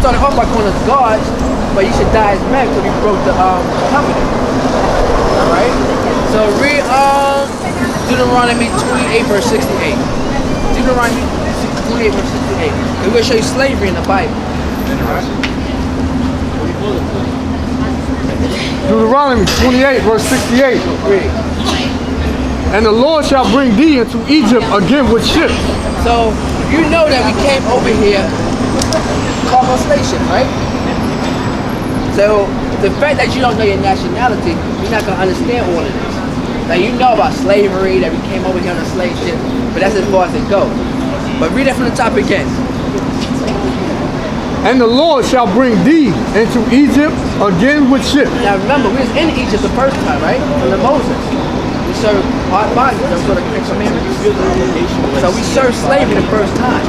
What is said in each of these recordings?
started off by calling us gods, but you should die as men because we broke the covenant. All right. So read Deuteronomy 28 verse 68. Deuteronomy 28 verse 68. We're gonna show you slavery in the Bible. All right. Deuteronomy 28 verse 68. Read. And the Lord shall bring thee into Egypt again with ships. So you know that we came over here cargo station, right? So the fact that you don't know your nationality, you're not gonna understand all of this. Now you know about slavery, that we came over here on a slave ship, but that's as far as it goes. But read that from the top again. And the Lord shall bring thee into Egypt again with ships. Now remember, we was in Egypt the first time, right? Under Moses. We served hard bodies, that was one of the commandments. So we served slavery the first time.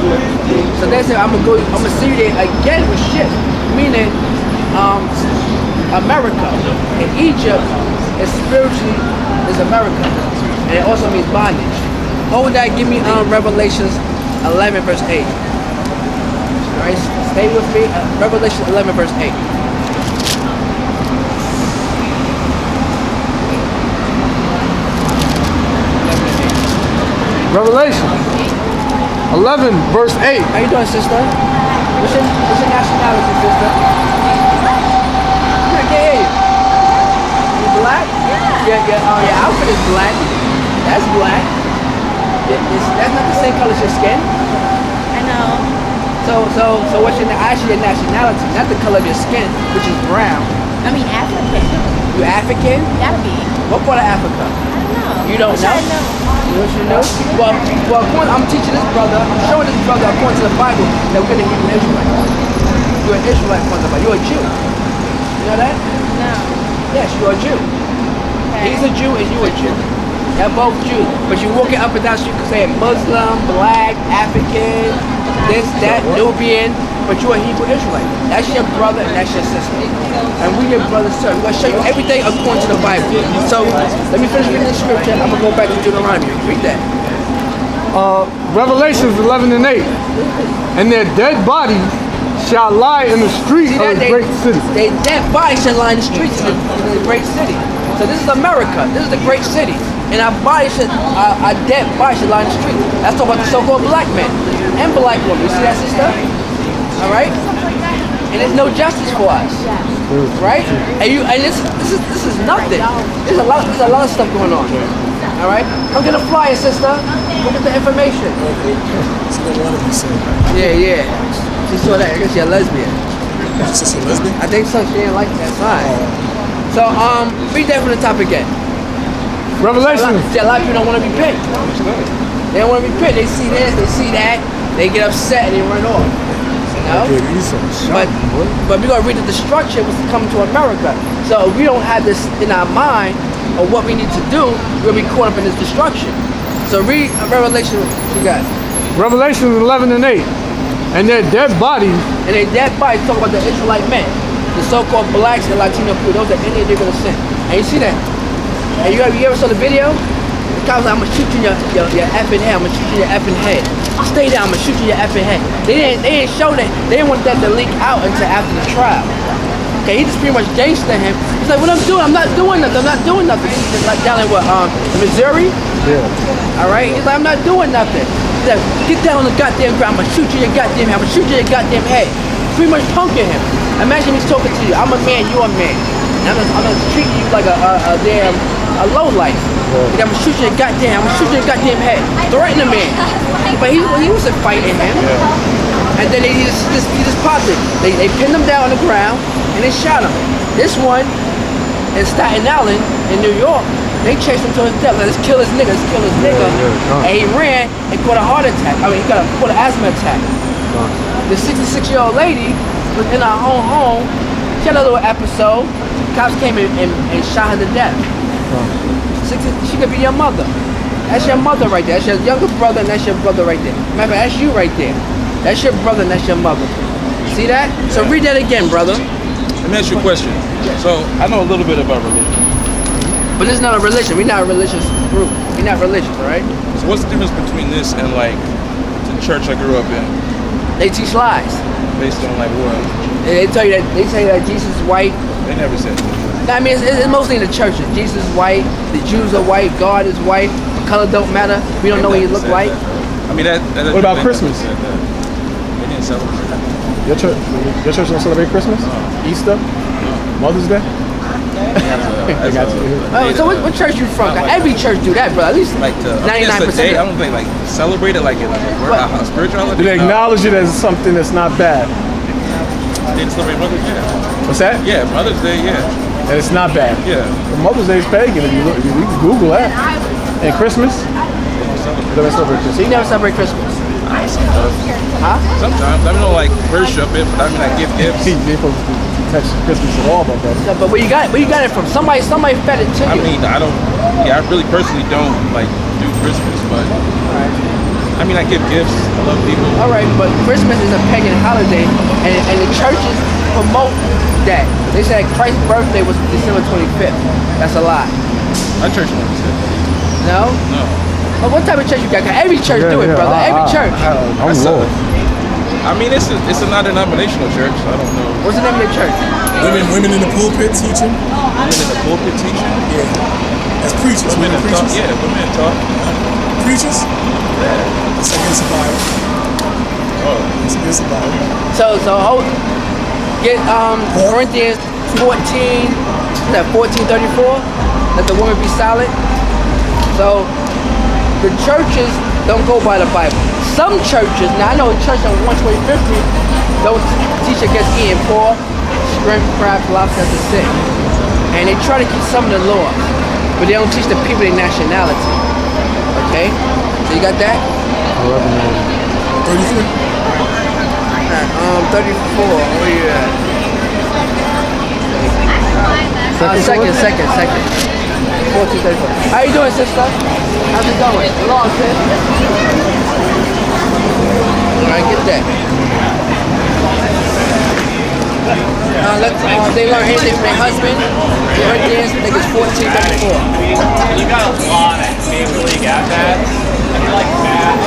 So they said, I'm gonna see you there again with ships, meaning America. And Egypt is spiritually is America. And it also means bondage. Hold that, give me Revelations 11 verse 8. Alright, stay with me. Revelation 11 verse 8. Revelation 11 verse 8. How you doing, sister? What's your nationality, sister? I can't hear you. You black? Yeah. Oh, your outfit is black. That's black. That's not the same color as your skin. I know. So what's actually your nationality? Not the color of your skin, which is brown. I mean African. You African? Gotta be. What part of Africa? I don't know. You don't know? I know. You know what you know? Well, I'm teaching this brother, I'm showing this brother according to the Bible that we're going to be an Israelite. You're an Israelite according to the Bible. You're a Jew. You know that? No. Yes, you're a Jew. Okay. He's a Jew and you're a Jew. They're both Jews. But you're walking up and down the street saying Muslim, black, African, this, that, Nubian, but you're a Hebrew Israelite. That's your brother and that's your sister. And we your brothers, sir. We're going to show you everything according to the Bible. So, let me finish reading the scripture. I'm going to go back to Deuteronomy. Read that. Revelations 11 and 8. And their dead bodies shall lie in the streets of the great city. Their dead bodies shall lie in the streets of the great city. So this is America. This is the great city. And our dead bodies should lie in the streets. That's talking about the so-called black men and black women. You see that, sister? All right? And there's no justice for us. Right? And this is nothing. There's a lot of stuff going on. All right? Come get a flyer, sister. Go get the information. Yeah. She saw that. I guess she's a lesbian. She's a lesbian? I think so. She didn't like that sign. So read that from the top again. Revelation. A lot of people don't want to be picked. They don't want to be picked. They see this, they see that, they get upset and they run off. You know? But we're gonna read the destruction was coming to America. So if we don't have this in our mind of what we need to do, we'll be caught up in this destruction. So read Revelation. What you got? Revelation 11 and 8. And their dead bodies. And their dead bodies talk about the Israelite men, the so-called blacks and Latino people. Those are any they're gonna sin. And you see that? And you ever saw the video? The guy was like, I'm gonna shoot you in your effing head. I'm gonna shoot you in your effing head. Stay down. I'm gonna shoot you in your effing head. They didn't show that. They didn't want that to leak out until after the trial. Okay, he just pretty much gangster him. He's like, what I'm doing? I'm not doing nothing. I'm not doing nothing. He's just like down in what? Missouri. Yeah. All right. He's like, I'm not doing nothing. He's like, get down on the goddamn ground. I'm gonna shoot you in your goddamn head. I'm gonna shoot you in your goddamn head. Pretty much punking him. Imagine he's talking to you. I'm a man. You're a man. And I'm gonna treat you like a low life. Yeah. I'm gonna shoot you in goddamn. I'm gonna shoot you in goddamn head. Threaten a man. But he wasn't fighting him. Yeah. And then he just popped it. They pinned him down on the ground and they shot him. This one in Staten Island in New York, they chased him to his death. Like, let's kill his nigga. And he ran and caught a heart attack. I mean, he caught an asthma attack. The 66-year-old lady was in her own home. She had a little episode. Cops came in and shot her to death. She could be your mother. That's your mother right there. That's your younger brother and that's your brother right there. Remember, that's you right there. That's your brother and that's your mother. See that? So read that again, brother. Let me ask you a question. So I know a little bit about religion. But this is not a religion. We're not a religious group. We're not religious, all right? So what's the difference between this and like the church I grew up in? They teach lies. Based on like what? They tell you that Jesus is white. They never said that. I mean, it's mostly in the churches. Jesus is white. The Jews are white. God is white. Color don't matter. We don't know what he look like. I mean, that What about Christmas? They didn't celebrate that. Your church don't celebrate Christmas? Easter? Mother's Day? So what church you from? Every church do that, bro. At least Like 99%. I don't think like celebrate it like in like a spirituality. Do they acknowledge it as something that's not bad? They didn't celebrate Mother's Day. What's that? Yeah, Mother's Day. Yeah, And it's not bad. yeah. Well, Mother's Day is pagan. If you can Google that. And Christmas? They don't celebrate So Christmas. you never celebrate Christmas? Sometimes. Huh? Sometimes. I mean, don't like worship it, but I mean, I give gifts. They ain't supposed to touch Christmas at all, though, brother. So, but where you got it from? Somebody fed it to I you. mean, I don't. Yeah, I really personally don't like do Christmas, but I mean, I give gifts. I love people. All right, but Christmas is a pagan holiday, and the churches promote that. They said Christ's birthday was December 25th. That's a lie. My church never said that. No? No. Well, what type of church you got? 'Cause every church do it, brother. Every church. I'm That's low. I mean, it's a non-denominational church. So I don't know. What's the name of your church? Women in the pulpit teaching. Women in the pulpit teaching. Yeah. As preachers, Women women talk. preachers. Yeah, women talk. Preachers? It's against the Bible. Oh. It's against the Bible. Get Corinthians 14, that 14:34. Let the woman be silent. So the churches don't go by the Bible. Some churches, now I know a church on 125th Street don't teach against eating pork, shrimp, crab, lobster, that's sick. And they try to keep some of the laws, but they don't teach the people their nationality. Okay? So you got that? 33? 34. Where you at? Second. 1434. How you doing, sister? How's it going? Long, sis. Alright, get that. They learn anything from their husband. Corinthians, I think it's 1434. You got a lot of Major League at-bats. I feel like Matt.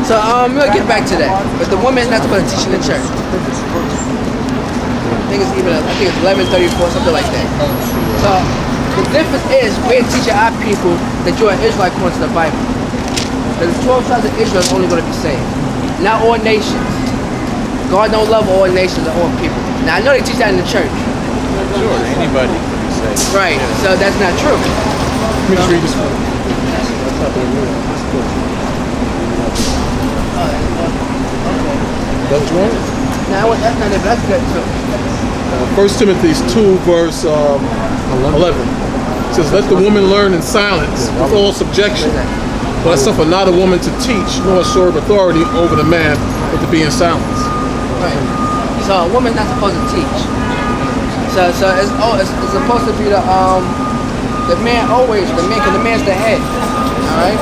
So we'll get back to that. But the woman is not supposed to teach in the church. I think it's 1134, something like that. So the difference is we're teaching our people that you're an Israelite according to the Bible. The 12 tribes of Israel is only going to be saved, not all nations. God don't love all nations or all people. Now I know they teach that in the church. Sure, anybody can be saved. Right. So that's not true. Let me just read this one. That's one. Now that's not it, but that's good too. 1 Timothy 2, verse 11. It says, let the woman learn in silence with all subjection. But I suffer not a woman to teach, nor serve authority over the man, but to be in silence. Right. So a woman's not supposed to teach. So it's supposed to be the man always, because the man's the head. Alright?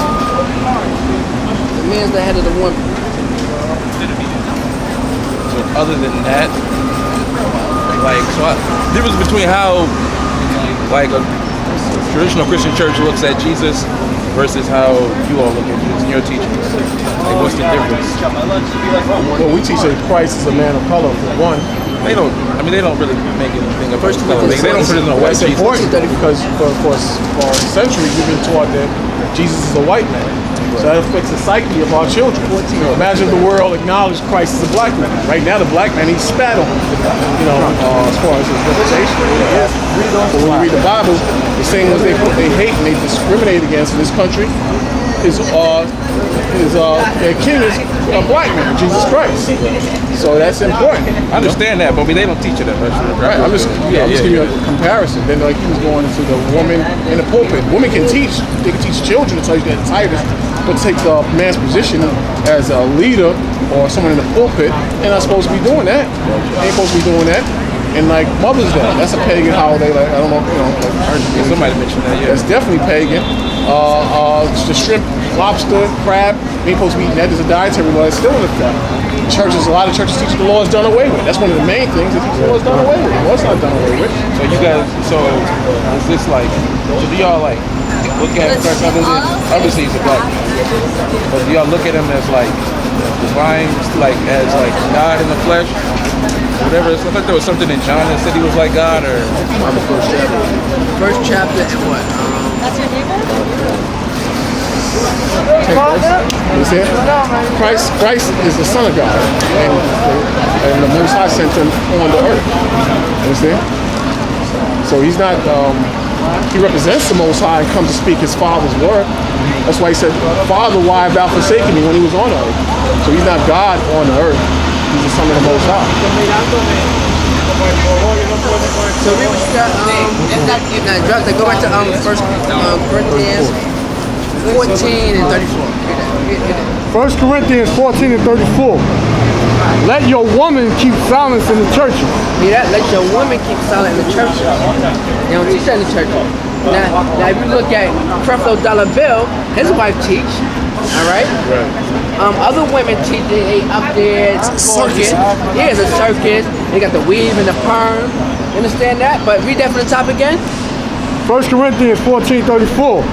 The man's the head of the woman. So other than that, like, difference between how like a traditional Christian church looks at Jesus versus how you all look at Jesus in your teachings. Like, what's the difference? Well, we teach that Christ is a man of color, for one. They don't really make anything of First color. They don't put it in a white That's Jesus. important because for centuries we've been taught that Jesus is a white man. So that affects the psyche of our children. Imagine if the world acknowledged Christ as a black man. Right now, the black man, he's spat on, as far as his reputation. But when you read the Bible, the same ones they hate and they discriminate against in this country is their king is a black man, Jesus Christ. So that's important. I understand that, but they don't teach it at much. Right, I'm just giving you a comparison. Then, like, he was going into the woman in the pulpit. Women can teach. They can teach children until you get Titus, but take the man's position as a leader or someone in the pulpit, they're not supposed to be doing that. They ain't supposed to be doing that. And like Mother's Day, that's a pagan holiday. Like, I don't know, Somebody mentioned that. Yeah. That's definitely pagan. The shrimp lobster, crab. We ain't supposed to be eating that. There's a dietary law. It's still in effect. Churches, a lot of churches teach the law is done away with. That's one of the main things. They teach the law is done away with. The law is not done away with. So you guys, is this like, so do y'all like look at Christ other than, obviously he's a black man, but do y'all look at him as like divine, like as like God in the flesh? Whatever. I thought there was something in John that said he was like God, or First chapter and what? That's your neighbor? You see it? Christ is the Son of God, and the Most High sent him on the earth. Understand? So he's not. He represents the Most High and comes to speak his Father's word. That's why he said, "Father, why have thou forsaken me?" when he was on earth. So he's not God on the earth. He's the Son of the Most High. So we got go back to First Corinthians 14 and 34. Read that. 1 Corinthians 14 and 34. Let your woman keep silence in the churches. Hear that? Let your woman keep silent in the church. They don't teach that in the church. Now if you look at Creflo Dollar Bill, his wife teach. All right. Other women teach. They up there talking. Yeah, it's a circus. They got the weave and the perm. You understand that? But read that from the top again. 1 Corinthians 14:34.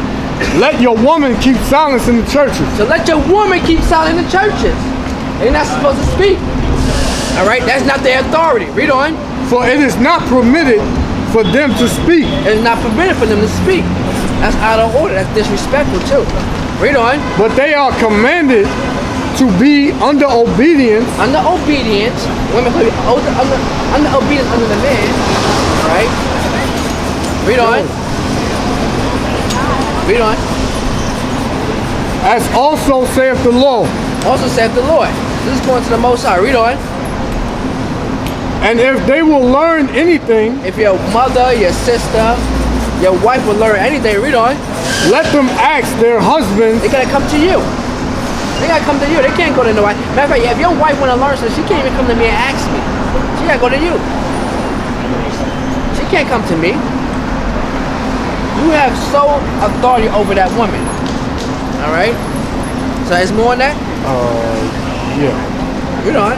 Let your woman keep silence in the churches. So let your woman keep silent in the churches. They're not supposed to speak. All right, that's not their authority. Read on. For it is not permitted for them to speak. It's not permitted for them to speak. That's out of order. That's disrespectful too. Read on. But they are commanded to be under obedience. Under obedience, women can be under obedience under the man. All right. Read on. Read on. As also saith the law. Also saith the Lord. This is going to the Most High. Read on. And if they will learn anything, if your mother, your sister, your wife will learn anything, read on. Let them ask their husbands. They gotta come to you. They gotta come to you. They can't go to nobody. Matter of fact, if your wife wanna learn something, she can't even come to me and ask me. She gotta go to you. She can't come to me. You have sole authority over that woman. All right. So it's more than that. Yeah. Read on.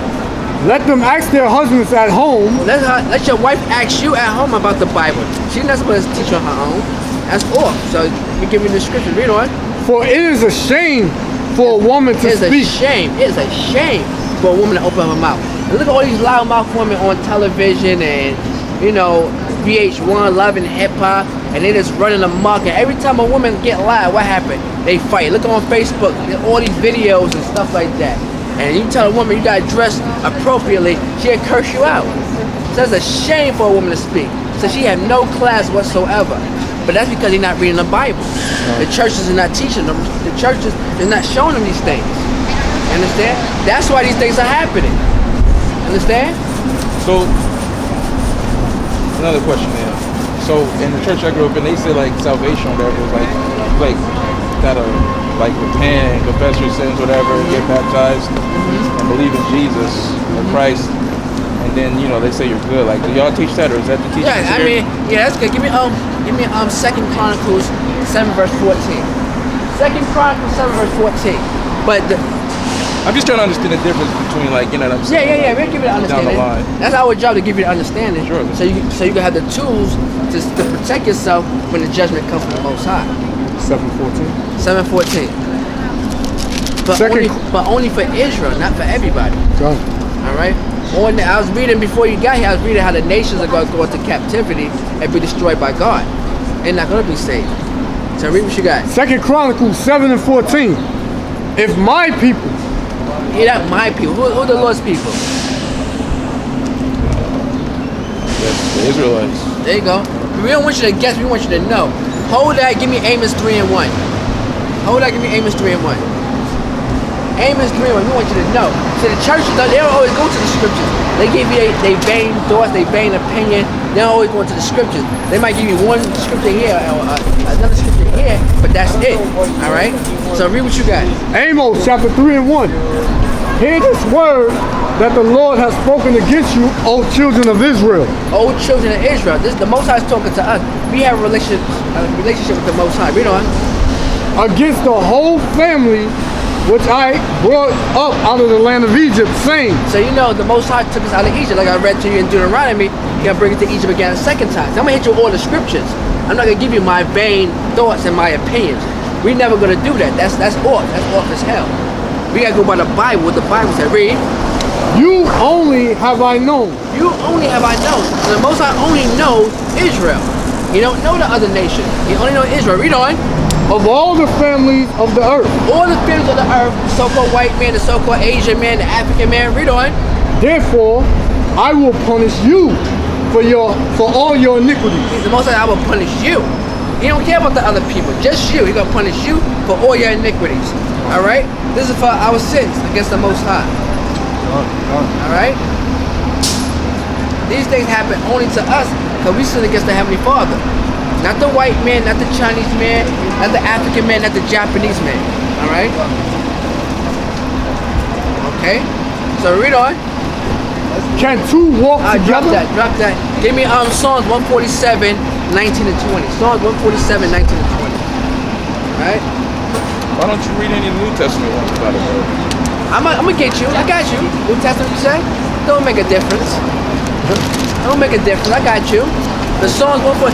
Let them ask their husbands at home. Let your wife ask you at home about the Bible. She's not supposed to teach on her own. That's off. So you give me the scripture. Read on. For it is a shame for a woman to speak. It's a shame. It's a shame for a woman to open her mouth. And look at all these loudmouth women on television and, you know, VH1, Love and Hip Hop, and they just running amok. And every time a woman get loud, what happened? They fight. Look on Facebook, all these videos and stuff like that. And you tell a woman you gotta dress appropriately, she'll curse you out. So it's a shame for a woman to speak. So she had no class whatsoever. But that's because they're not reading the Bible. The churches are not teaching them. The churches are not showing them these things. Understand? That's why these things are happening. Understand? So, another question there. So, in the church I grew up in, they say like salvation, whatever, like gotta like repent and confess your sins, whatever, get baptized and believe in Jesus or Christ, and then they say you're good. Like, do y'all teach that, or is that the teaching? Yeah, I mean, yeah, that's good. Give me 2 Chronicles 7 verse 14. 2 Chronicles 7 verse 14. But I'm just trying to understand the difference between, like, you know what I'm saying? Yeah. We'll give you the understanding. Down the line. That's our job, to give you the understanding. Sure. So you can have the tools to protect yourself when the judgment comes from the Most High. 7:14. 7:14. But only for Israel, not for everybody. Go. All right. I was reading before you got here. I was reading how the nations are going to go into captivity and be destroyed by God. They're not going to be saved. So read what you got. 2 Chronicles 7 and 14. If my people. Yeah, not my people. Who are the Lord's people? The Israelites. There you go. We don't want you to guess. We want you to know. Hold that. Give me Amos 3 and 1. Hold that. Give me Amos 3 and 1. Amos 3 and 1. We want you to know. So the churches, they don't always go to the scriptures. They give you they vain thoughts, they vain opinion. They don't always go into the scriptures. They might give you one scripture here or another scripture here, but that's it. All right. So read what you got. Amos chapter 3 and 1. Hear this word that the Lord has spoken against you, O children of Israel. O children of Israel. This the Most High is talking to us. We have a relationship with the Most High. Read on. against the whole family which I brought up out of the land of Egypt, saying. So you know the Most High took us out of Egypt, like I read to you in Deuteronomy. He's gonna bring us to Egypt again a second time. So I'm gonna hit you with all the scriptures. I'm not gonna give you my vain thoughts and my opinions. We're never gonna do that. That's off. That's off as hell. We gotta go by the Bible. What the Bible said. Read. You only have I known. You only have I known. So the Most High only knows Israel. He don't know the other nations. He only knows Israel. Read on. Of all the families of the earth. All the families of the earth, the so-called white man, the so-called Asian man, the African man. Read on. Therefore, I will punish you for all your iniquities. The Most High, I will punish you. He don't care about the other people, just you. He gonna punish you for all your iniquities. All right. This is for our sins against the Most High. All right. These things happen only to us because we sin against the Heavenly Father. Not the white man, not the Chinese man, not the African man, not the Japanese man. All right? Okay? So read on. Can two walk Drop together? that, drop that. Give me Psalms 147, 19 and 20. Psalms 147, 19 and 20. All right? Why don't you read any New Testament ones about it, bro? I'm gonna get you. I got you. New Testament, you say? Don't make a difference. Don't make a difference. I got you. The Psalms 147.